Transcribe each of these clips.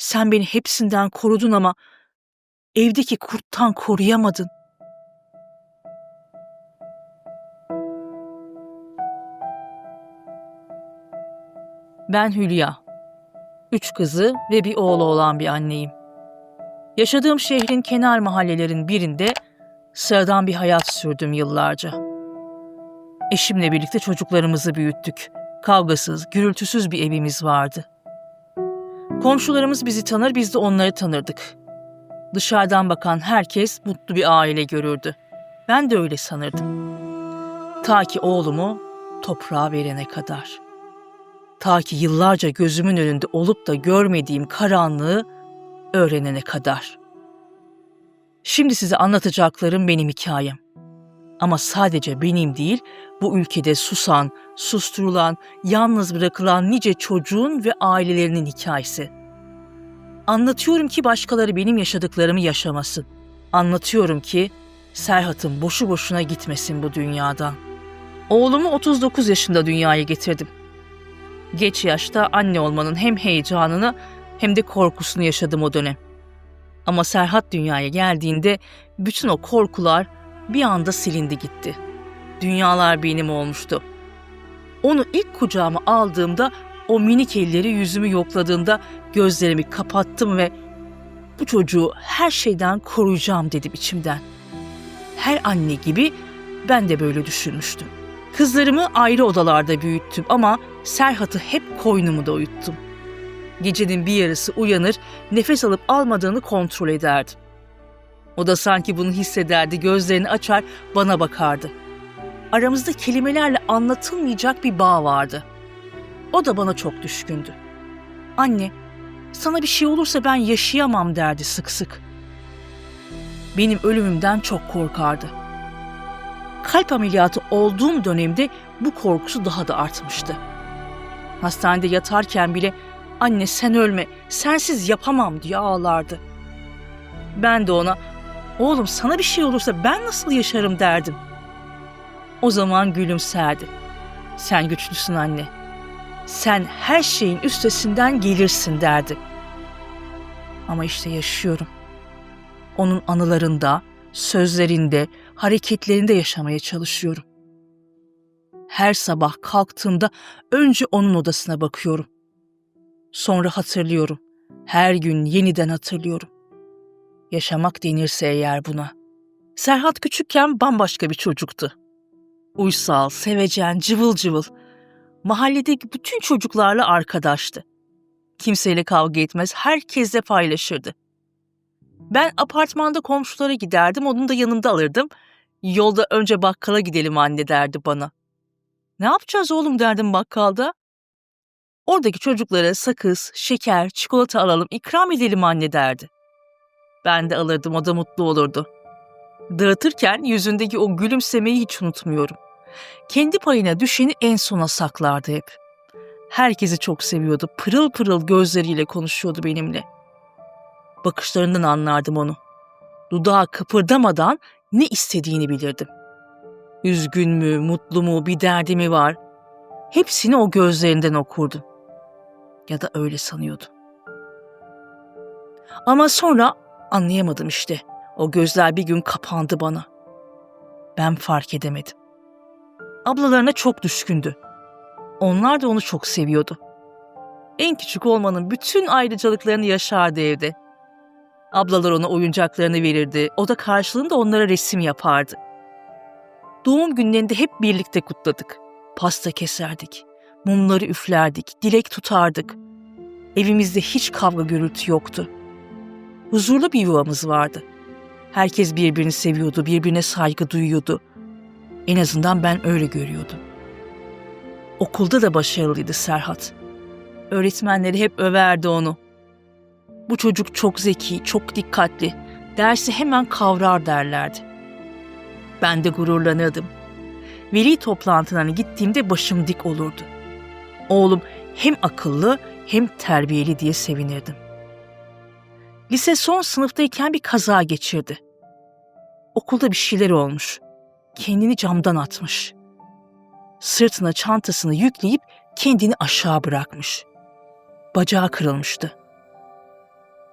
Sen beni hepsinden korudun ama evdeki kurttan koruyamadın. Ben Hülya. 3 kızı ve bir oğlu olan bir anneyim. Yaşadığım şehrin kenar mahallelerin birinde sıradan bir hayat sürdüm yıllarca. Eşimle birlikte çocuklarımızı büyüttük. Kavgasız, gürültüsüz bir evimiz vardı. Komşularımız bizi tanır, biz de onları tanırdık. Dışarıdan bakan herkes mutlu bir aile görürdü. Ben de öyle sanırdım. Ta ki oğlumu toprağa verene kadar. Ta ki yıllarca gözümün önünde olup da görmediğim karanlığı öğrenene kadar. Şimdi size anlatacaklarım benim hikayem. Ama sadece benim değil, bu ülkede susan, susturulan, yalnız bırakılan nice çocuğun ve ailelerinin hikayesi. Anlatıyorum ki başkaları benim yaşadıklarımı yaşamasın. Anlatıyorum ki Serhat'ım boşu boşuna gitmesin bu dünyadan. Oğlumu 39 yaşında dünyaya getirdim. Geç yaşta anne olmanın hem heyecanını hem de korkusunu yaşadım o dönem. Ama Serhat dünyaya geldiğinde bütün o korkular bir anda silindi gitti. Dünyalar benim olmuştu. Onu ilk kucağıma aldığımda, o minik elleri yüzümü yokladığında gözlerimi kapattım ve bu çocuğu her şeyden koruyacağım dedim içimden. Her anne gibi ben de böyle düşünmüştüm. Kızlarımı ayrı odalarda büyüttüm ama Serhat'ı hep koynumda uyuttum. Gecenin bir yarısı uyanır, nefes alıp almadığını kontrol ederdim. O da sanki bunu hissederdi, gözlerini açar, bana bakardı. Aramızda kelimelerle anlatılmayacak bir bağ vardı. O da bana çok düşkündü. Anne, sana bir şey olursa ben yaşayamam derdi sık sık. Benim ölümümden çok korkardı. Kalp ameliyatı olduğum dönemde bu korkusu daha da artmıştı. Hastanede yatarken bile anne sen ölme, sensiz yapamam diye ağlardı. Ben de ona oğlum sana bir şey olursa ben nasıl yaşarım derdim. O zaman gülümserdi. Sen güçlüsün anne. Sen her şeyin üstesinden gelirsin derdi. Ama işte yaşıyorum. Onun anılarında, sözlerinde, hareketlerinde yaşamaya çalışıyorum. Her sabah kalktığımda önce onun odasına bakıyorum. Sonra hatırlıyorum. Her gün yeniden hatırlıyorum. Yaşamak denirse eğer buna. Serhat küçükken bambaşka bir çocuktu. Uysal, sevecen, cıvıl cıvıl. Mahalledeki bütün çocuklarla arkadaştı. Kimseyle kavga etmez, herkesle paylaşırdı. Ben apartmanda komşulara giderdim, onu da yanımda alırdım. Yolda önce bakkala gidelim anne derdi bana. Ne yapacağız oğlum derdim bakkalda. Oradaki çocuklara sakız, şeker, çikolata alalım, ikram edelim anne derdi. Ben de alırdım, o da mutlu olurdu. Dağıtırken yüzündeki o gülümsemeyi hiç unutmuyorum. Kendi payına düşeni en sona saklardı hep. Herkesi çok seviyordu, pırıl pırıl gözleriyle konuşuyordu benimle. Bakışlarından anlardım onu. Dudağı kıpırdamadan ne istediğini bilirdim. Üzgün mü, mutlu mu, bir derdi mi var? Hepsini o gözlerinden okurdum. Ya da öyle sanıyordum. Ama sonra anlayamadım işte. O gözler bir gün kapandı bana. Ben fark edemedim. Ablalarına çok düşkündü. Onlar da onu çok seviyordu. En küçük olmanın bütün ayrıcalıklarını yaşardı evde. Ablalar ona oyuncaklarını verirdi. O da karşılığında onlara resim yapardı. Doğum günlerinde hep birlikte kutladık. Pasta keserdik. Mumları üflerdik. Dilek tutardık. Evimizde hiç kavga gürültü yoktu. Huzurlu bir yuvamız vardı. Herkes birbirini seviyordu, birbirine saygı duyuyordu. En azından ben öyle görüyordum. Okulda da başarılıydı Serhat. Öğretmenleri hep överdi onu. Bu çocuk çok zeki, çok dikkatli. Dersi hemen kavrar derlerdi. Ben de gururlanırdım. Veli toplantılarına gittiğimde başım dik olurdu. Oğlum hem akıllı hem terbiyeli diye sevinirdim. Lise son sınıftayken bir kaza geçirdi. Okulda bir şeyler olmuş. Kendini camdan atmış. Sırtına çantasını yükleyip kendini aşağı bırakmış. Bacağı kırılmıştı.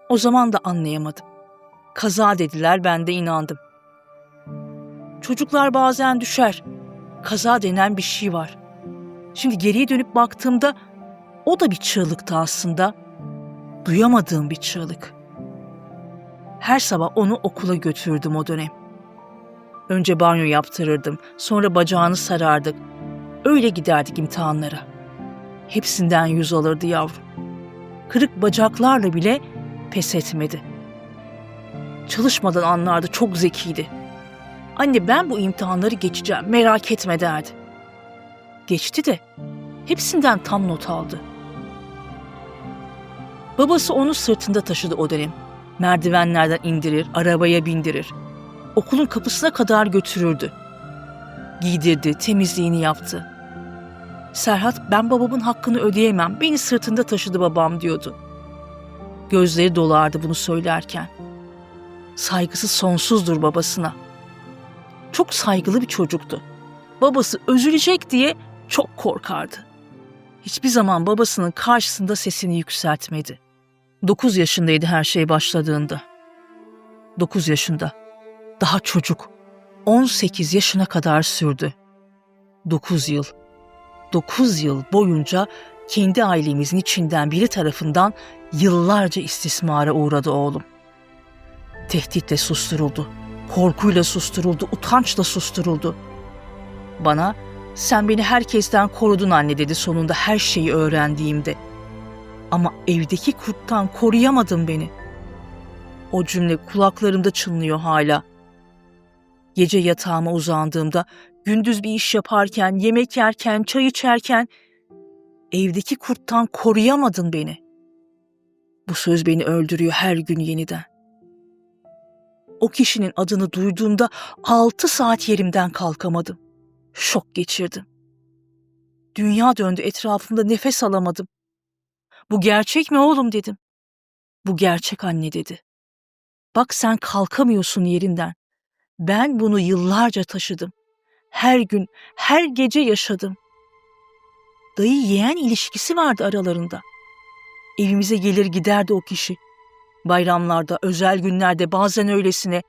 O zaman da anlayamadım. Kaza dediler, ben de inandım. Çocuklar bazen düşer. Kaza denen bir şey var. Şimdi geriye dönüp baktığımda o da bir çığlıktı aslında. Duyamadığım bir çığlık. Her sabah onu okula götürürdüm o dönem. Önce banyo yaptırırdım, sonra bacağını sarardık. Öyle giderdik imtihanlara. Hepsinden 100 alırdı yavrum. Kırık bacaklarla bile pes etmedi. Çalışmadan anlardı, çok zekiydi. Anne, ben bu imtihanları geçeceğim, merak etme derdi. Geçti de hepsinden tam not aldı. Babası onu sırtında taşıdı o dönem. Merdivenlerden indirir, arabaya bindirir. Okulun kapısına kadar götürürdü. Giydirdi, temizliğini yaptı. Serhat, ben babamın hakkını ödeyemem, beni sırtında taşıdı babam diyordu. Gözleri dolardı bunu söylerken. Saygısı sonsuzdur babasına. Çok saygılı bir çocuktu. Babası üzülecek diye çok korkardı. Hiçbir zaman babasının karşısında sesini yükseltmedi. 9 yaşındaydı her şey başladığında. 9 yaşında. Daha çocuk. 18 yaşına kadar sürdü. 9 yıl. 9 yıl boyunca kendi ailemizin içinden biri tarafından yıllarca istismara uğradı oğlum. Tehditle susturuldu. Korkuyla susturuldu, utançla susturuldu. Bana, sen beni herkesten korudun anne dedi sonunda her şeyi öğrendiğimde. Ama evdeki kurttan koruyamadın beni. O cümle kulaklarımda çınlıyor hala. Gece yatağıma uzandığımda, gündüz bir iş yaparken, yemek yerken, çay içerken, evdeki kurttan koruyamadın beni. Bu söz beni öldürüyor her gün yeniden. O kişinin adını duyduğumda 6 saat yerimden kalkamadım. Şok geçirdim. Dünya döndü etrafımda, nefes alamadım. Bu gerçek mi oğlum dedim. Bu gerçek anne dedi. Bak sen kalkamıyorsun yerinden. Ben bunu yıllarca taşıdım. Her gün, her gece yaşadım. Dayı yeğen ilişkisi vardı aralarında. Evimize gelir giderdi o kişi. Bayramlarda, özel günlerde, bazen öylesine.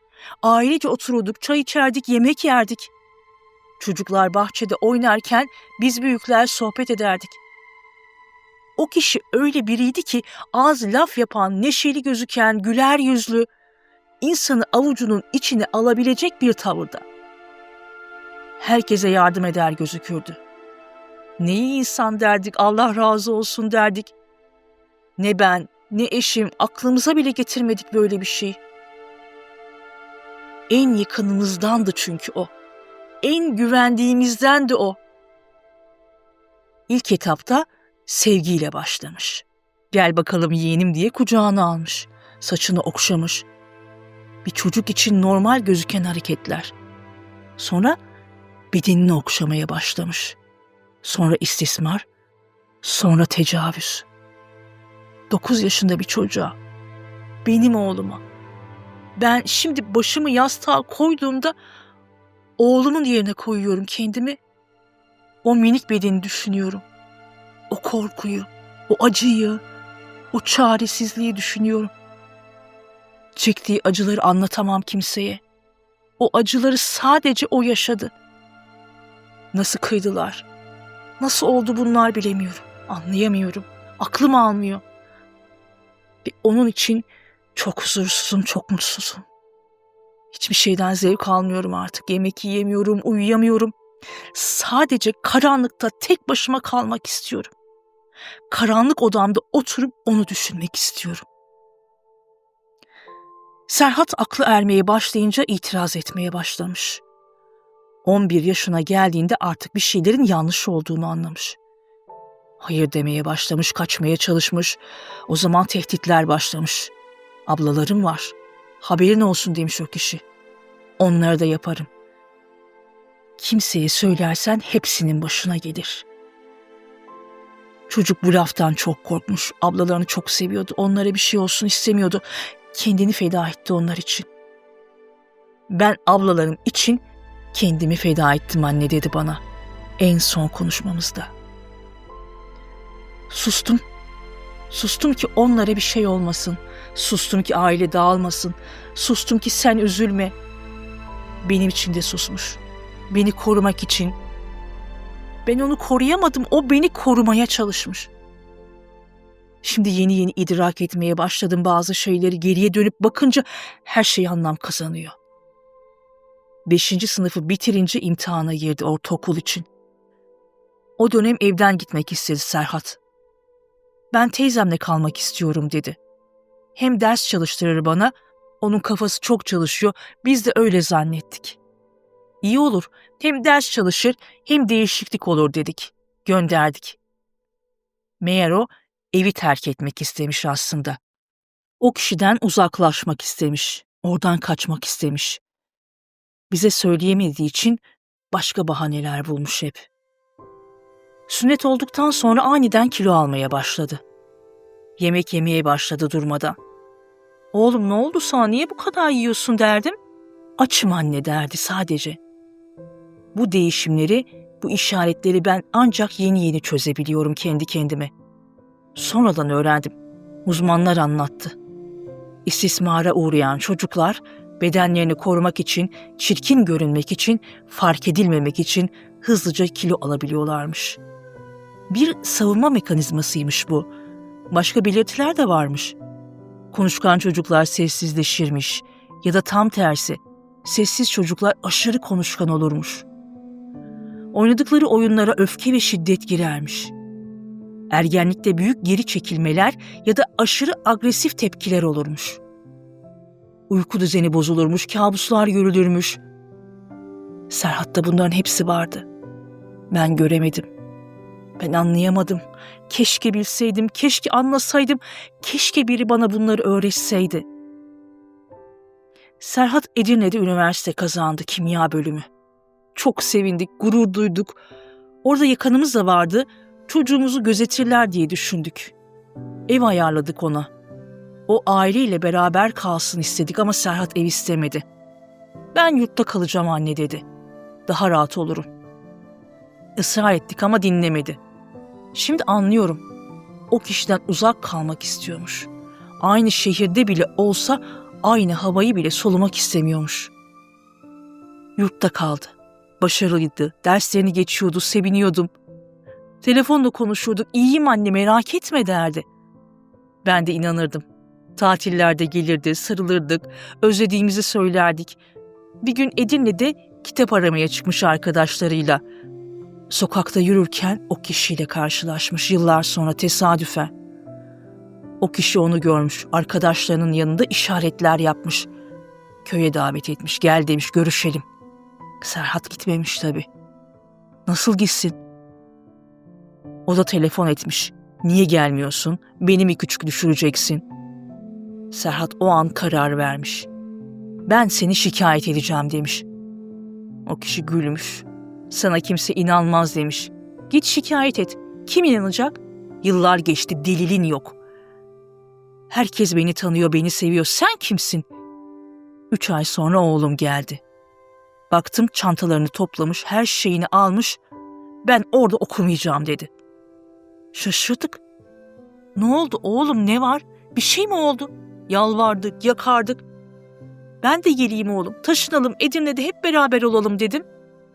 Ailece otururduk, çay içerdik, yemek yerdik. Çocuklar bahçede oynarken biz büyükler sohbet ederdik. O kişi öyle biriydi ki az laf yapan, neşeli gözüken, güler yüzlü, insanı avucunun içine alabilecek bir tavırda. Herkese yardım eder gözükürdü. Ne iyi insan derdik, Allah razı olsun derdik. Ne ben, ne eşim aklımıza bile getirmedik böyle bir şey. En yakınımızdandı çünkü o. En güvendiğimizdendi o. İlk etapta sevgiyle başlamış. Gel bakalım yeğenim diye kucağına almış. Saçını okşamış. Bir çocuk için normal gözüken hareketler. Sonra bedenini okşamaya başlamış. Sonra istismar, sonra tecavüz. 9 yaşında bir çocuğa, benim oğluma. Ben şimdi başımı yastığa koyduğumda oğlumun yerine koyuyorum kendimi. O minik bedeni düşünüyorum. O korkuyu, o acıyı, o çaresizliği düşünüyorum. Çektiği acıları anlatamam kimseye. O acıları sadece o yaşadı. Nasıl kıydılar? Nasıl oldu bunlar bilemiyorum. Anlayamıyorum. Aklım almıyor. Ve onun için çok huzursuzum, çok mutsuzum. Hiçbir şeyden zevk almıyorum artık. Yemek yiyemiyorum, uyuyamıyorum. Sadece karanlıkta tek başıma kalmak istiyorum. Karanlık odamda oturup onu düşünmek istiyorum. Serhat aklı ermeye başlayınca itiraz etmeye başlamış. 11 yaşına geldiğinde artık bir şeylerin yanlış olduğunu anlamış. Hayır demeye başlamış, kaçmaya çalışmış. O zaman tehditler başlamış. Ablalarım var. Haberin olsun demiş o kişi. Onları da yaparım. Kimseye söylersen hepsinin başına gelir. Çocuk bu laftan çok korkmuş. Ablalarını çok seviyordu. Onlara bir şey olsun istemiyordu. Kendini feda etti onlar için. Ben ablalarım için kendimi feda ettim anne dedi bana. En son konuşmamızda. Sustum. Sustum ki onlara bir şey olmasın. Sustum ki aile dağılmasın. Sustum ki sen üzülme. Benim için de susmuş. Beni korumak için. Ben onu koruyamadım, o beni korumaya çalışmış. Şimdi yeni yeni idrak etmeye başladım bazı şeyleri. Geriye dönüp bakınca her şey anlam kazanıyor. 5. sınıfı bitirince imtihana girdi ortaokul için. O dönem evden gitmek istedi Serhat. Ben teyzemle kalmak istiyorum dedi. Hem ders çalıştırır bana, onun kafası çok çalışıyor, biz de öyle zannettik. İyi olur, hem ders çalışır hem değişiklik olur dedik. Gönderdik. Meğer o evi terk etmek istemiş aslında. O kişiden uzaklaşmak istemiş, oradan kaçmak istemiş. Bize söyleyemediği için başka bahaneler bulmuş hep. Sünnet olduktan sonra aniden kilo almaya başladı. Yemek yemeye başladı durmadan. Oğlum ne oldu sana, niye bu kadar yiyorsun derdim. Açım anne derdi sadece. Bu değişimleri, bu işaretleri ben ancak yeni yeni çözebiliyorum kendi kendime. Sonradan öğrendim. Uzmanlar anlattı. İstismara uğrayan çocuklar bedenlerini korumak için, çirkin görünmek için, fark edilmemek için hızlıca kilo alabiliyorlarmış. Bir savunma mekanizmasıymış bu. Başka belirtiler de varmış. Konuşkan çocuklar sessizleşirmiş ya da tam tersi, sessiz çocuklar aşırı konuşkan olurmuş. Oynadıkları oyunlara öfke ve şiddet girermiş. Ergenlikte büyük geri çekilmeler ya da aşırı agresif tepkiler olurmuş. Uyku düzeni bozulurmuş, kabuslar görülürmüş. Serhat'ta bunların hepsi vardı. Ben göremedim. Ben anlayamadım. Keşke bilseydim, keşke anlasaydım, keşke biri bana bunları öğretseydi. Serhat Edirne'de üniversite kazandı, kimya bölümü. Çok sevindik, gurur duyduk. Orada yakınımız da vardı, çocuğumuzu gözetirler diye düşündük. Ev ayarladık ona. O aileyle beraber kalsın istedik ama Serhat ev istemedi. Ben yurtta kalacağım anne dedi. Daha rahat olurum. Israr ettik ama dinlemedi. Şimdi anlıyorum. O kişiden uzak kalmak istiyormuş. Aynı şehirde bile olsa aynı havayı bile solumak istemiyormuş. Yurtta kaldı. Başarılıydı. Derslerini geçiyordu, seviniyordum. Telefonla konuşurduk. İyiyim anne, merak etme derdi. Ben de inanırdım. Tatillerde gelirdi, sarılırdık, özlediğimizi söylerdik. Bir gün Edirne'de kitap aramaya çıkmış arkadaşlarıyla. Sokakta yürürken o kişiyle karşılaşmış yıllar sonra tesadüfen. O kişi onu görmüş, arkadaşlarının yanında işaretler yapmış. Köye davet etmiş, gel demiş, görüşelim. Serhat gitmemiş tabii. Nasıl gitsin? O da telefon etmiş. Niye gelmiyorsun? Beni mi küçük düşüreceksin? Serhat o an karar vermiş. Ben seni şikayet edeceğim demiş. O kişi gülmüş. Sana kimse inanmaz demiş. Git şikayet et. Kim inanacak? Yıllar geçti, delilin yok. Herkes beni tanıyor, beni seviyor. Sen kimsin? 3 ay sonra oğlum geldi. Baktım çantalarını toplamış, her şeyini almış. Ben orada okumayacağım dedi. Şaşırdık. Ne oldu oğlum, ne var? Bir şey mi oldu? Yalvardık, yakardık. Ben de geleyim oğlum, taşınalım, Edirne'de hep beraber olalım dedim.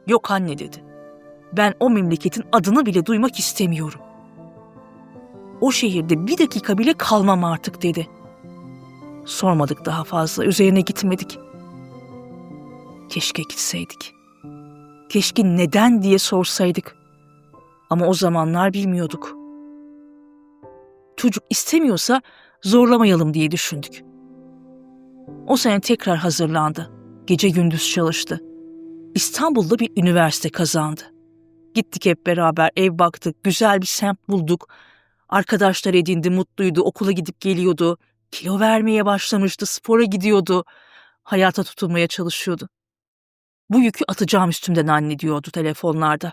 Yok anne dedi. Ben o memleketin adını bile duymak istemiyorum. O şehirde bir dakika bile kalmam artık dedi. Sormadık daha fazla, üzerine gitmedik. Keşke gitseydik. Keşke neden diye sorsaydık. Ama o zamanlar bilmiyorduk. Çocuk istemiyorsa zorlamayalım diye düşündük. O sene tekrar hazırlandı. Gece gündüz çalıştı. İstanbul'da bir üniversite kazandı. Gittik hep beraber, ev baktık, güzel bir semt bulduk. Arkadaşlar edindi, mutluydu, okula gidip geliyordu. Kilo vermeye başlamıştı, spora gidiyordu. Hayata tutunmaya çalışıyordu. Bu yükü atacağım üstümden anne diyordu telefonlarda.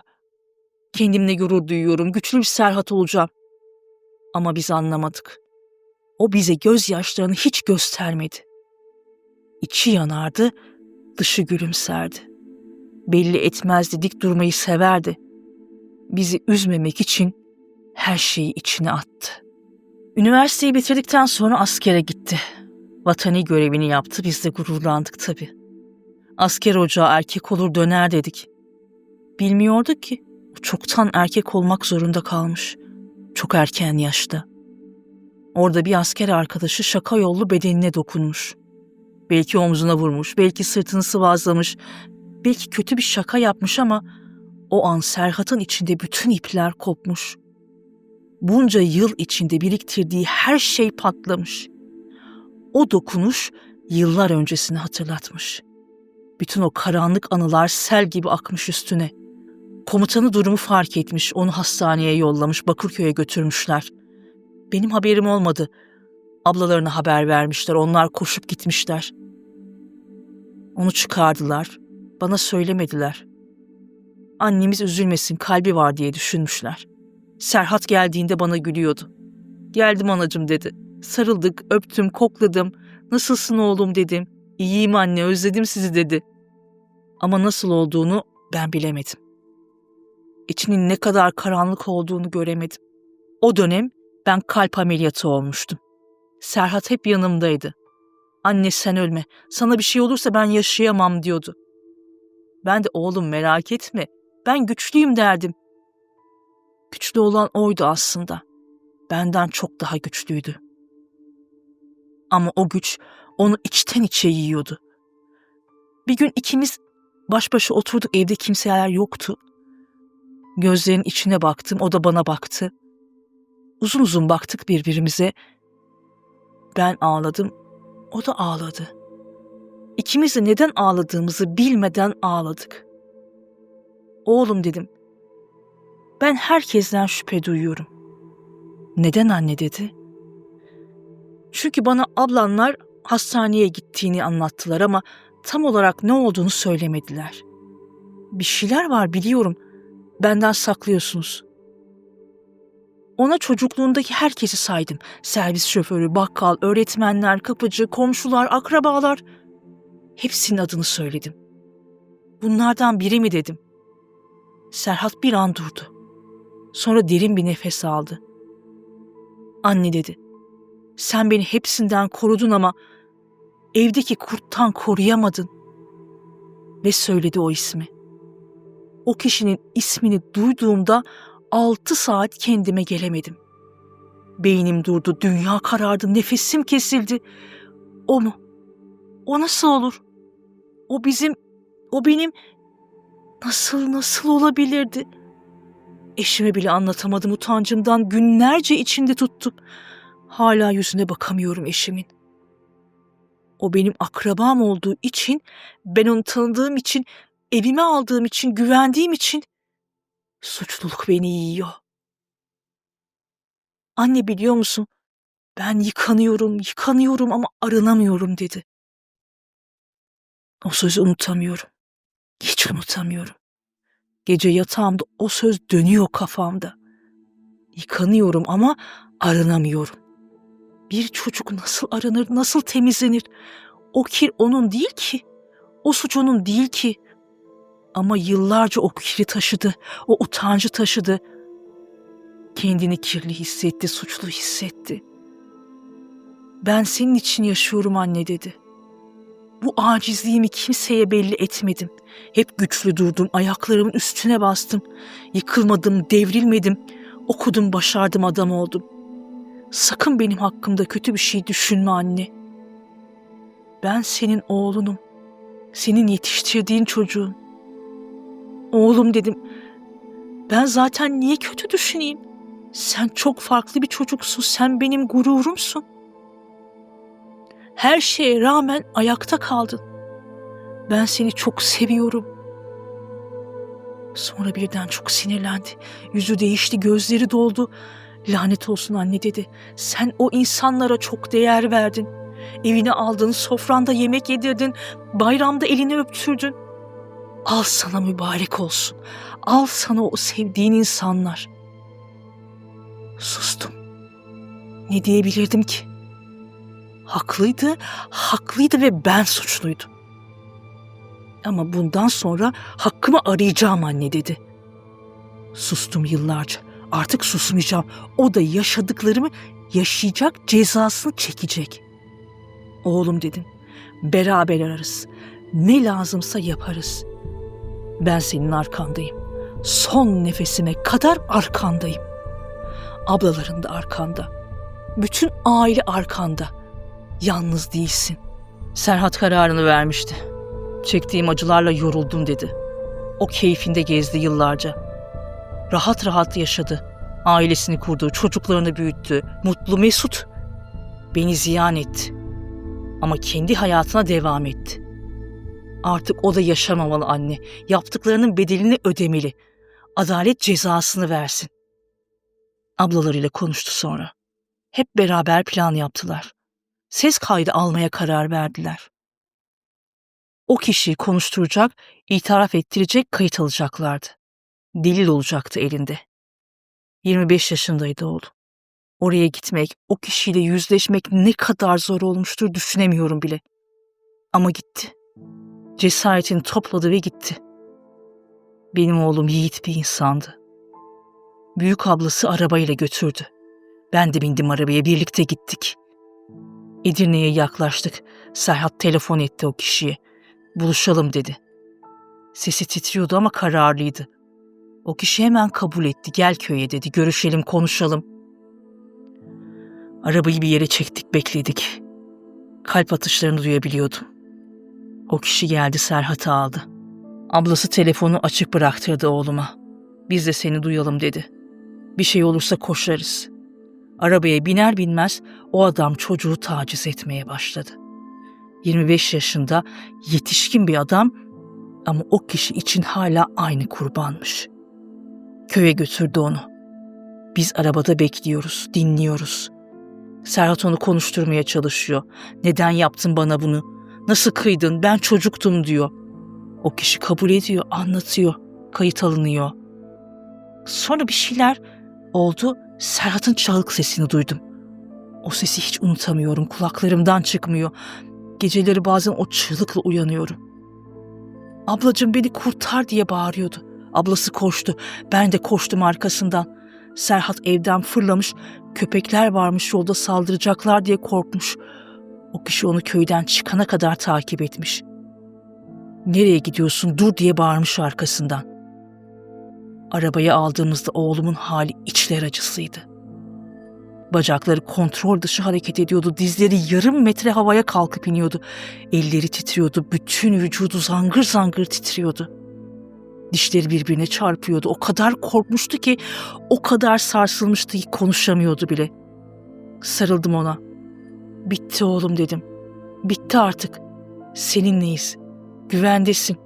Kendimle gurur duyuyorum, güçlü bir Serhat olacağım. Ama biz anlamadık. O bize gözyaşlarını hiç göstermedi. İçi yanardı, dışı gülümserdi. Belli etmezdi, dik durmayı severdi. Bizi üzmemek için her şeyi içine attı. Üniversiteyi bitirdikten sonra askere gitti. Vatani görevini yaptı, biz de gururlandık tabii. Asker ocağı erkek olur döner dedik. Bilmiyorduk ki o çoktan erkek olmak zorunda kalmış. Çok erken yaşta. Orada bir asker arkadaşı şaka yollu bedenine dokunmuş. Belki omzuna vurmuş, belki sırtını sıvazlamış, belki kötü bir şaka yapmış ama o an Serhat'ın içinde bütün ipler kopmuş. Bunca yıl içinde biriktirdiği her şey patlamış. O dokunuş yıllar öncesini hatırlatmış. Bütün o karanlık anılar sel gibi akmış üstüne. Komutanı durumu fark etmiş, onu hastaneye yollamış, Bakırköy'e götürmüşler. Benim haberim olmadı. Ablalarına haber vermişler, onlar koşup gitmişler. Onu çıkardılar, bana söylemediler. Annemiz üzülmesin, kalbi var diye düşünmüşler. Serhat geldiğinde bana gülüyordu. Geldim anacığım dedi. Sarıldık, öptüm, kokladım. Nasılsın oğlum dedim. İyiyim anne, özledim sizi dedi. Ama nasıl olduğunu ben bilemedim. İçinin ne kadar karanlık olduğunu göremedim. O dönem ben kalp ameliyatı olmuştum. Serhat hep yanımdaydı. Anne sen ölme, sana bir şey olursa ben yaşayamam diyordu. Ben de oğlum merak etme, ben güçlüyüm derdim. Güçlü olan oydu aslında. Benden çok daha güçlüydü. Ama o güç onu içten içe yiyordu. Bir gün ikimiz baş başa oturduk, evde kimseler yoktu. Gözlerinin içine baktım, o da bana baktı. Uzun uzun baktık birbirimize. Ben ağladım, o da ağladı. İkimiz de neden ağladığımızı bilmeden ağladık. Oğlum dedim, ben herkesten şüphe duyuyorum. Neden anne dedi. Çünkü bana ablanlar hastaneye gittiğini anlattılar ama tam olarak ne olduğunu söylemediler. Bir şeyler var biliyorum, benden saklıyorsunuz. Ona çocukluğundaki herkesi saydım. Servis şoförü, bakkal, öğretmenler, kapıcı, komşular, akrabalar. Hepsinin adını söyledim. Bunlardan biri mi dedim. Serhat bir an durdu. Sonra derin bir nefes aldı. Anne dedi. Sen beni hepsinden korudun ama evdeki kurttan koruyamadın. Ve söyledi o ismi. O kişinin ismini duyduğumda 6 saat kendime gelemedim. Beynim durdu, dünya karardı, nefesim kesildi. O mu? O nasıl olur? O benim nasıl olabilirdi? Eşime bile anlatamadım utancımdan, günlerce içinde tuttum. Hala yüzüne bakamıyorum eşimin. O benim akrabam olduğu için, ben onu tanıdığım için, evime aldığım için, güvendiğim için suçluluk beni yiyor. Anne biliyor musun? Ben yıkanıyorum ama arınamıyorum dedi. O sözü unutamıyorum. Hiç unutamıyorum. Gece yatağımda o söz dönüyor kafamda. Yıkanıyorum ama arınamıyorum. Bir çocuk nasıl aranır, nasıl temizlenir? O kir onun değil ki. O suç onun değil ki. Ama yıllarca o kiri taşıdı, o utancı taşıdı. Kendini kirli hissetti, suçlu hissetti. Ben senin için yaşıyorum anne dedi. Bu acizliğimi kimseye belli etmedim. Hep güçlü durdum, ayaklarımın üstüne bastım. Yıkılmadım, devrilmedim. Okudum, başardım, adam oldum. Sakın benim hakkımda kötü bir şey düşünme anne. Ben senin oğlunum. Senin yetiştirdiğin çocuğun. Oğlum dedim. Ben zaten niye kötü düşüneyim? Sen çok farklı bir çocuksun. Sen benim gururumsun. Her şeye rağmen ayakta kaldın. Ben seni çok seviyorum. Sonra birden çok sinirlendi. Yüzü değişti, gözleri doldu. Lanet olsun anne dedi. Sen o insanlara çok değer verdin. Evine aldın, sofranda yemek yedirdin, bayramda elini öptürdün. Al sana mübarek olsun. Al sana o sevdiğin insanlar. Sustum. Ne diyebilirdim ki? Haklıydı ve ben suçluydum. Ama bundan sonra hakkımı arayacağım anne dedi. Sustum yıllarca. Artık susmayacağım. O da yaşadıklarımı yaşayacak, cezasını çekecek. Oğlum dedim, beraber ararız. Ne lazımsa yaparız. Ben senin arkandayım. Son nefesime kadar arkandayım. Ablaların da arkanda. Bütün aile arkanda. Yalnız değilsin. Serhat kararını vermişti. Çektiğim acılarla yoruldum dedi. O keyfinde gezdi yıllarca. Rahat rahat yaşadı. Ailesini kurdu, çocuklarını büyüttü. Mutlu, mesut. Beni ziyan etti. Ama kendi hayatına devam etti. Artık o da yaşamamalı anne. Yaptıklarının bedelini ödemeli. Adalet cezasını versin. Ablalarıyla konuştu sonra. Hep beraber plan yaptılar. Ses kaydı almaya karar verdiler. O kişiyi konuşturacak, itiraf ettirecek kayıt alacaklardı. Delil olacaktı elinde. 25 yaşındaydı oğlum. Oraya gitmek, o kişiyle yüzleşmek ne kadar zor olmuştur düşünemiyorum bile. Ama gitti. Cesaretini topladı ve gitti. Benim oğlum yiğit bir insandı. Büyük ablası arabayla götürdü. Ben de bindim arabaya, birlikte gittik. Edirne'ye yaklaştık. Serhat telefon etti o kişiye. Buluşalım dedi. Sesi titriyordu ama kararlıydı. O kişi hemen kabul etti. Gel köye dedi. Görüşelim, konuşalım. Arabayı bir yere çektik, bekledik. Kalp atışlarını duyabiliyordum. O kişi geldi, Serhat'ı aldı. Ablası telefonu açık bıraktırdı oğluma. Biz de seni duyalım dedi. Bir şey olursa koşarız. Arabaya biner binmez o adam çocuğu taciz etmeye başladı. 25 yaşında yetişkin bir adam ama o kişi için hala aynı kurbanmış. Köye götürdü onu. Biz arabada bekliyoruz, dinliyoruz. Serhat onu konuşturmaya çalışıyor. Neden yaptın bana bunu? Nasıl kıydın? Ben çocuktum diyor. O kişi kabul ediyor, anlatıyor. Kayıt alınıyor. Sonra bir şeyler oldu. Serhat'ın çığlık sesini duydum. O sesi hiç unutamıyorum. Kulaklarımdan çıkmıyor. Geceleri bazen o çığlıkla uyanıyorum. Ablacığım beni kurtar diye bağırıyordu. Ablası koştu. Ben de koştum arkasından. Serhat evden fırlamış. Köpekler varmış yolda, saldıracaklar diye korkmuş. O kişi onu köyden çıkana kadar takip etmiş. Nereye gidiyorsun, dur diye bağırmış arkasından. Arabayı aldığımızda oğlumun hali içler acısıydı. Bacakları kontrol dışı hareket ediyordu. Dizleri yarım metre havaya kalkıp iniyordu. Elleri titriyordu. Bütün vücudu zangır zangır titriyordu. Dişleri birbirine çarpıyordu. O kadar korkmuştu ki, o kadar sarsılmıştı ki konuşamıyordu bile. Sarıldım ona. Bitti oğlum dedim. Bitti artık. Seninleyiz. Güvendesin.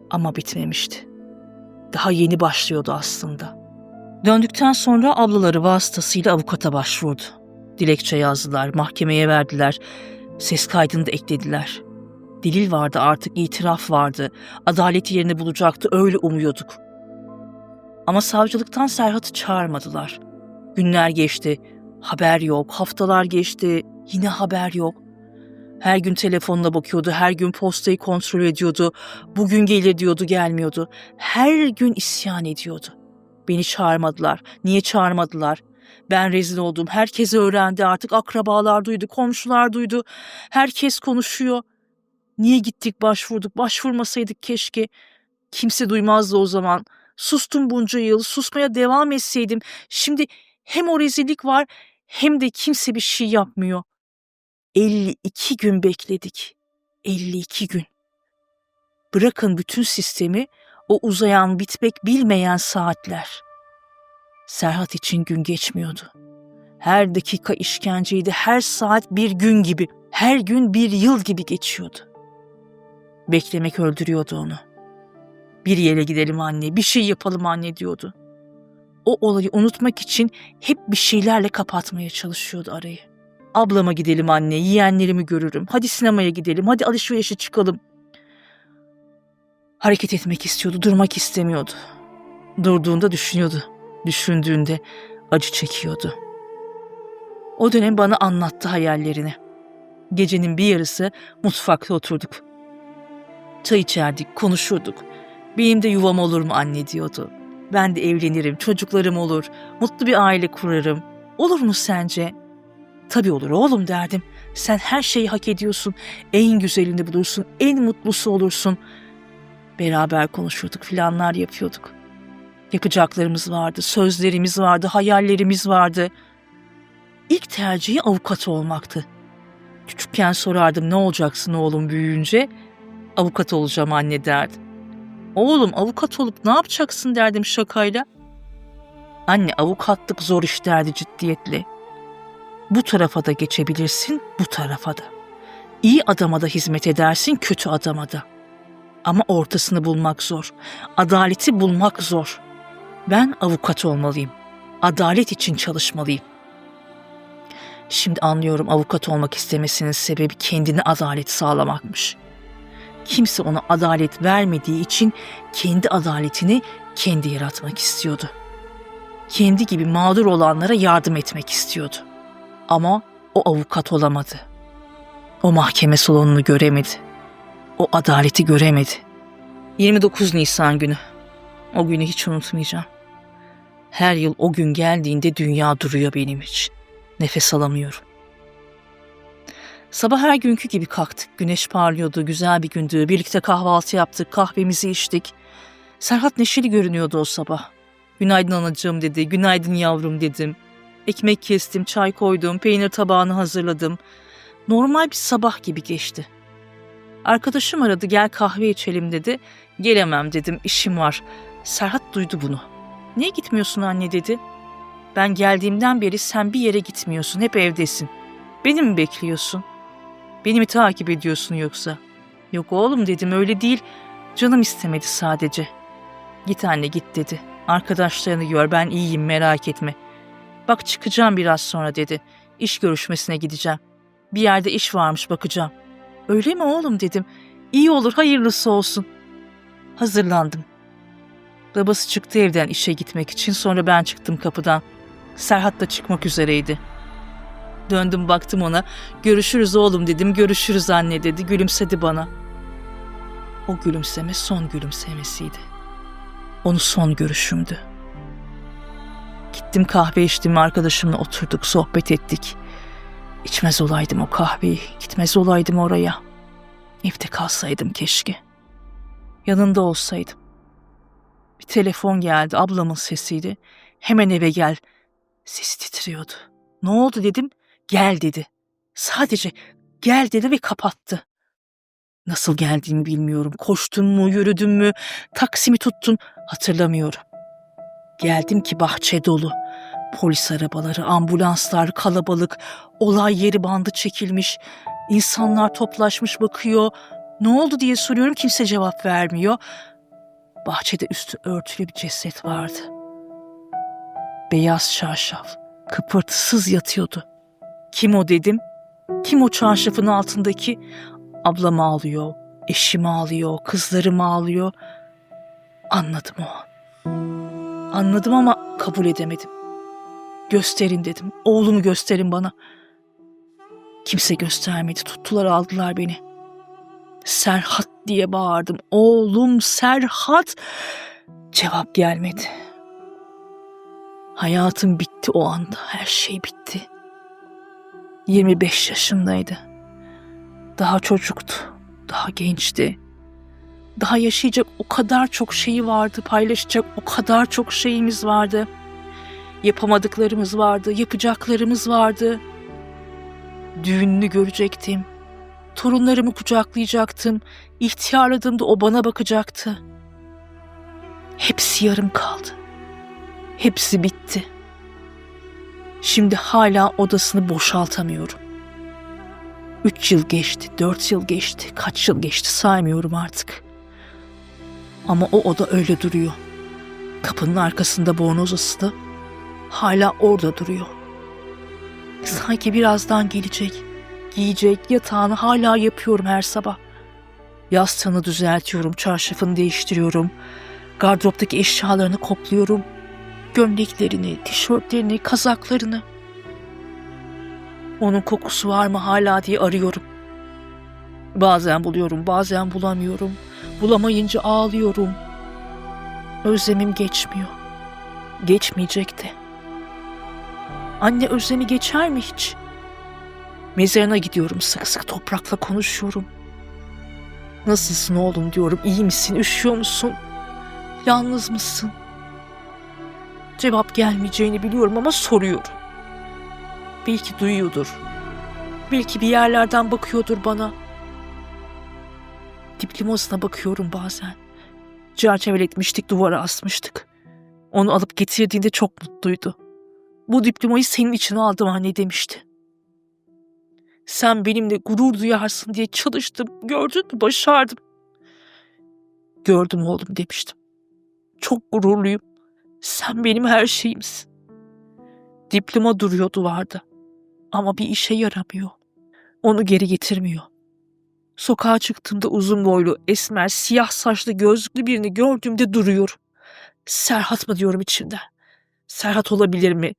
Ama bitmemişti. Daha yeni başlıyordu aslında. Döndükten sonra ablaları vasıtasıyla avukata başvurdu. Dilekçe yazdılar, mahkemeye verdiler. Ses kaydını da eklediler. Delil vardı artık, itiraf vardı. Adalet yerini bulacaktı, öyle umuyorduk. Ama savcılıktan Serhat'ı çağırmadılar. Günler geçti, haber yok. Haftalar geçti, yine haber yok. Her gün telefonuna bakıyordu, her gün postayı kontrol ediyordu. Bugün gelir diyordu, gelmiyordu. Her gün isyan ediyordu. Beni çağırmadılar. Niye çağırmadılar? Ben rezil oldum. Herkes öğrendi artık. Akrabalar duydu, komşular duydu. Herkes konuşuyor. Niye gittik, başvurduk? Başvurmasaydık keşke. Kimse duymazdı o zaman. Sustum bunca yıl. Susmaya devam etseydim. Şimdi hem o rezillik var hem de kimse bir şey yapmıyor. 52 gün bekledik. 52 gün. Bırakın bütün sistemi, o uzayan, bitmek bilmeyen saatler. Serhat için gün geçmiyordu. Her dakika işkenceydi, her saat bir gün gibi, her gün bir yıl gibi geçiyordu. Beklemek öldürüyordu onu. Bir yere gidelim anne, bir şey yapalım anne diyordu. O olayı unutmak için hep bir şeylerle kapatmaya çalışıyordu arayı. Ablama gidelim anne, yeğenlerimi görürüm. Hadi sinemaya gidelim, hadi alışverişe çıkalım. Hareket etmek istiyordu, durmak istemiyordu. Durduğunda düşünüyordu. Düşündüğünde acı çekiyordu. O dönem bana anlattı hayallerini. Gecenin bir yarısı mutfakta oturduk. Çay içerdik, konuşurduk. Benim de yuvam olur mu anne diyordu. Ben de evlenirim, çocuklarım olur, mutlu bir aile kurarım. Olur mu sence? Tabii olur oğlum derdim. Sen her şeyi hak ediyorsun. En güzelini bulursun, en mutlusu olursun. Beraber konuşurduk, planlar yapıyorduk. Yapacaklarımız vardı, sözlerimiz vardı, hayallerimiz vardı. İlk tercihi avukat olmaktı. Küçükken sorardım, ne olacaksın oğlum büyüyünce? Avukat olacağım anne derdi. Oğlum avukat olup ne yapacaksın derdim şakayla. Anne avukatlık zor iş derdi ciddiyetle. Bu tarafa da geçebilirsin, bu tarafa da. İyi adama da hizmet edersin, kötü adama da. Ama ortasını bulmak zor. Adaleti bulmak zor. Ben avukat olmalıyım. Adalet için çalışmalıyım. Şimdi anlıyorum avukat olmak istemesinin sebebi kendine adalet sağlamakmış. Kimse ona adalet vermediği için kendi adaletini kendi yaratmak istiyordu. Kendi gibi mağdur olanlara yardım etmek istiyordu. Ama o avukat olamadı. O mahkeme salonunu göremedi. O adaleti göremedi. 29 Nisan günü. O günü hiç unutmayacağım. Her yıl o gün geldiğinde dünya duruyor benim için. Nefes alamıyorum. Sabah her günkü gibi kalktık. Güneş parlıyordu, güzel bir gündü. Birlikte kahvaltı yaptık, kahvemizi içtik. Serhat neşeli görünüyordu o sabah. Günaydın anacığım dedi, günaydın yavrum dedim. Ekmek kestim, çay koydum, peynir tabağını hazırladım. Normal bir sabah gibi geçti. Arkadaşım aradı, gel kahve içelim dedi. Gelemem dedim, işim var. Serhat duydu bunu. Niye gitmiyorsun anne dedi. Ben geldiğimden beri sen bir yere gitmiyorsun, hep evdesin. Beni mi bekliyorsun? Beni mi takip ediyorsun yoksa? Yok oğlum dedim, öyle değil. Canım istemedi sadece. Git anne git dedi. Arkadaşlarını gör, ben iyiyim merak etme. Bak çıkacağım biraz sonra dedi. İş görüşmesine gideceğim. Bir yerde iş varmış bakacağım. Öyle mi oğlum dedim. İyi olur hayırlısı olsun. Hazırlandım. Babası çıktı evden işe gitmek için, sonra ben çıktım kapıdan. Serhat da çıkmak üzereydi. Döndüm baktım ona. Görüşürüz oğlum dedim. Görüşürüz anne dedi. Gülümsedi bana. O gülümseme son gülümsemesiydi. Onu son görüşümdü. Gittim kahve içtim, arkadaşımla oturduk, sohbet ettik. İçmez olaydım o kahveyi, gitmez olaydım oraya. Evde kalsaydım keşke. Yanında olsaydım. Bir telefon geldi, ablamın sesiydi. Hemen eve gel. Sesi titriyordu. Ne oldu dedim. Gel dedi. Sadece gel dedi ve kapattı. Nasıl geldiğimi bilmiyorum. Koştum mu, yürüdüm mü, taksimi tuttun hatırlamıyorum. Geldim ki bahçe dolu. Polis arabaları, ambulanslar kalabalık. Olay yeri bandı çekilmiş. İnsanlar toplaşmış bakıyor. Ne oldu diye soruyorum, kimse cevap vermiyor. Bahçede üstü örtülü bir ceset vardı. Beyaz çarşaf, kıpırtısız yatıyordu. Kim o dedim. Kim o çarşafın altındaki? Ablam ağlıyor, eşim ağlıyor, kızlarım ağlıyor. Anladım o an. Anladım ama kabul edemedim. Gösterin dedim. Oğlumu gösterin bana. Kimse göstermedi. Tuttular aldılar beni. Serhat diye bağırdım. Oğlum Serhat. Cevap gelmedi. Hayatım bitti o anda. Her şey bitti. 25 yaşındaydı. Daha çocuktu. Daha gençti. Daha yaşayacak o kadar çok şeyi vardı. Paylaşacak o kadar çok şeyimiz vardı. Yapamadıklarımız vardı. Yapacaklarımız vardı. Düğününü görecektim. Torunlarımı kucaklayacaktım. İhtiyarladığımda o bana bakacaktı. Hepsi yarım kaldı. Hepsi bitti. Şimdi hala odasını boşaltamıyorum. 3 yıl geçti, 4 yıl geçti, kaç yıl geçti saymıyorum artık. Ama o oda öyle duruyor. Kapının arkasında bornoz asılı. Hala orada duruyor. Sanki birazdan gelecek. Giyecek, yatağını hala yapıyorum her sabah. Yastığını düzeltiyorum, çarşafını değiştiriyorum. Gardıroptaki eşyalarını kopluyorum. Gömleklerini, tişörtlerini, kazaklarını. Onun kokusu var mı hala diye arıyorum. Bazen buluyorum, bazen bulamıyorum. Bulamayınca ağlıyorum. Özlemim geçmiyor. Geçmeyecek de. Anne özlemi geçer mi hiç? Mezarına gidiyorum, sık sık toprakla konuşuyorum. Nasılsın oğlum diyorum, iyi misin, üşüyor musun? Yalnız mısın? Cevap gelmeyeceğini biliyorum ama soruyorum. Belki duyuyordur. Belki bir yerlerden bakıyordur bana. Diplomasına bakıyorum bazen. Çerçeveletmiştik, duvara asmıştık. Onu alıp getirdiğinde çok mutluydu. Bu diplomayı senin için aldım anne demişti. Sen benimle gurur duyarsın diye çalıştım. Gördün mü, başardım. Gördüm oğlum demiştim. Çok gururluyum. Sen benim her şeyimsin. Diploma duruyor duvarda. Ama bir işe yaramıyor. Onu geri getirmiyor. Sokağa çıktığımda uzun boylu, esmer, siyah saçlı, gözlüklü birini gördüğümde duruyorum. Serhat mı diyorum içimden. Serhat olabilir mi?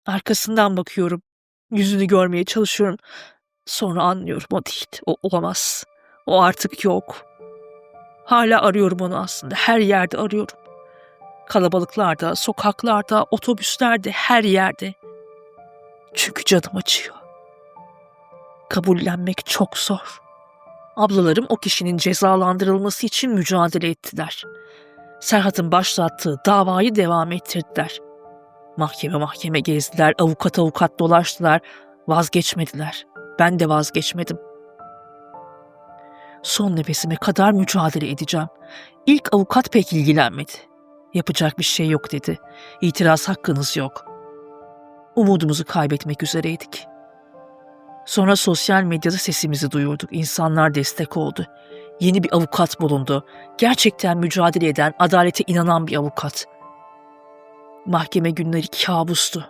Arkasından bakıyorum. Yüzünü görmeye çalışıyorum. Sonra anlıyorum, o değil. O olamaz. O artık yok. Hala arıyorum onu aslında. Her yerde arıyorum. Kalabalıklarda, sokaklarda, otobüslerde, her yerde. Çünkü canım acıyor. Kabullenmek çok zor. Ablalarım o kişinin cezalandırılması için mücadele ettiler. Serhat'ın başlattığı davayı devam ettirdiler. Mahkeme gezdiler, avukat dolaştılar, vazgeçmediler. Ben de vazgeçmedim. Son nefesime kadar mücadele edeceğim. İlk avukat pek ilgilenmedi. Yapacak bir şey yok dedi. İtiraz hakkınız yok. Umudumuzu kaybetmek üzereydik. Sonra sosyal medyada sesimizi duyurduk. İnsanlar destek oldu. Yeni bir avukat bulundu. Gerçekten mücadele eden, adalete inanan bir avukat. Mahkeme günleri kabustu.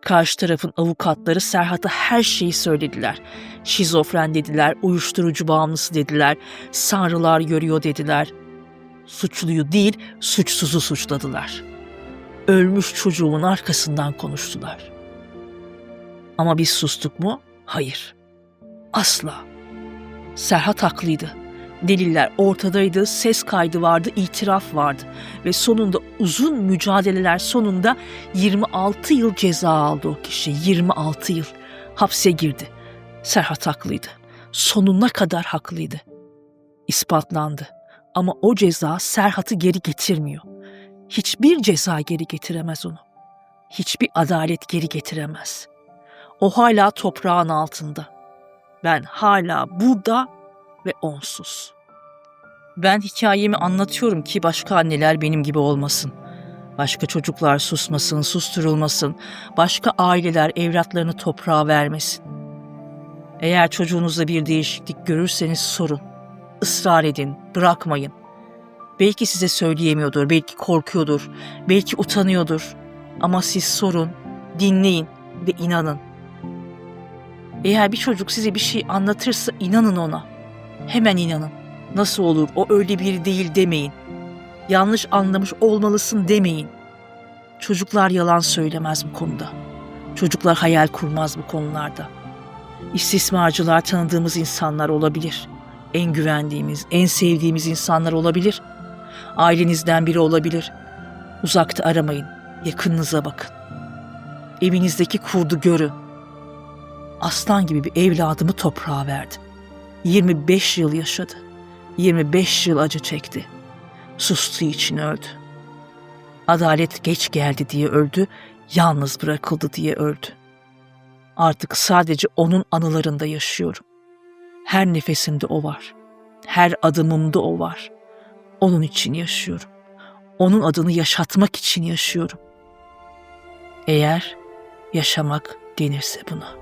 Karşı tarafın avukatları Serhat'a her şeyi söylediler. Şizofren dediler, uyuşturucu bağımlısı dediler, sanrılar görüyor dediler. Suçluyu değil, suçsuzu suçladılar. Ölmüş çocuğun arkasından konuştular. Ama biz sustuk mu? Hayır. Asla. Serhat haklıydı. Deliller ortadaydı, ses kaydı vardı, itiraf vardı. Ve sonunda uzun mücadeleler sonunda 26 yıl ceza aldı o kişi. 26 yıl hapse girdi. Serhat haklıydı. Sonuna kadar haklıydı. İspatlandı. Ama o ceza Serhat'ı geri getirmiyor. Hiçbir ceza geri getiremez onu. Hiçbir adalet geri getiremez. O hala toprağın altında. Ben hala burada ve onsuz. Ben hikayemi anlatıyorum ki başka anneler benim gibi olmasın. Başka çocuklar susmasın, susturulmasın. Başka aileler evlatlarını toprağa vermesin. Eğer çocuğunuzda bir değişiklik görürseniz sorun. Israr edin, bırakmayın. Belki size söyleyemiyordur, belki korkuyordur, belki utanıyordur. Ama siz sorun, dinleyin ve inanın. Eğer bir çocuk size bir şey anlatırsa inanın ona. Hemen inanın. Nasıl olur, o öyle biri değil demeyin. Yanlış anlamış olmalısın demeyin. Çocuklar yalan söylemez bu konuda. Çocuklar hayal kurmaz bu konularda. İstismarcılar tanıdığımız insanlar olabilir. En güvendiğimiz, en sevdiğimiz insanlar olabilir. Ailenizden biri olabilir. Uzakta aramayın, yakınınıza bakın. Evinizdeki kurdu görün. Aslan gibi bir evladımı toprağa verdim. 25 yıl yaşadı. 25 yıl acı çekti. Sustuğu için öldü. Adalet geç geldi diye öldü, yalnız bırakıldı diye öldü. Artık sadece onun anılarında yaşıyorum. Her nefesimde o var. Her adımımda o var. Onun için yaşıyorum. Onun adını yaşatmak için yaşıyorum. Eğer yaşamak denirse buna.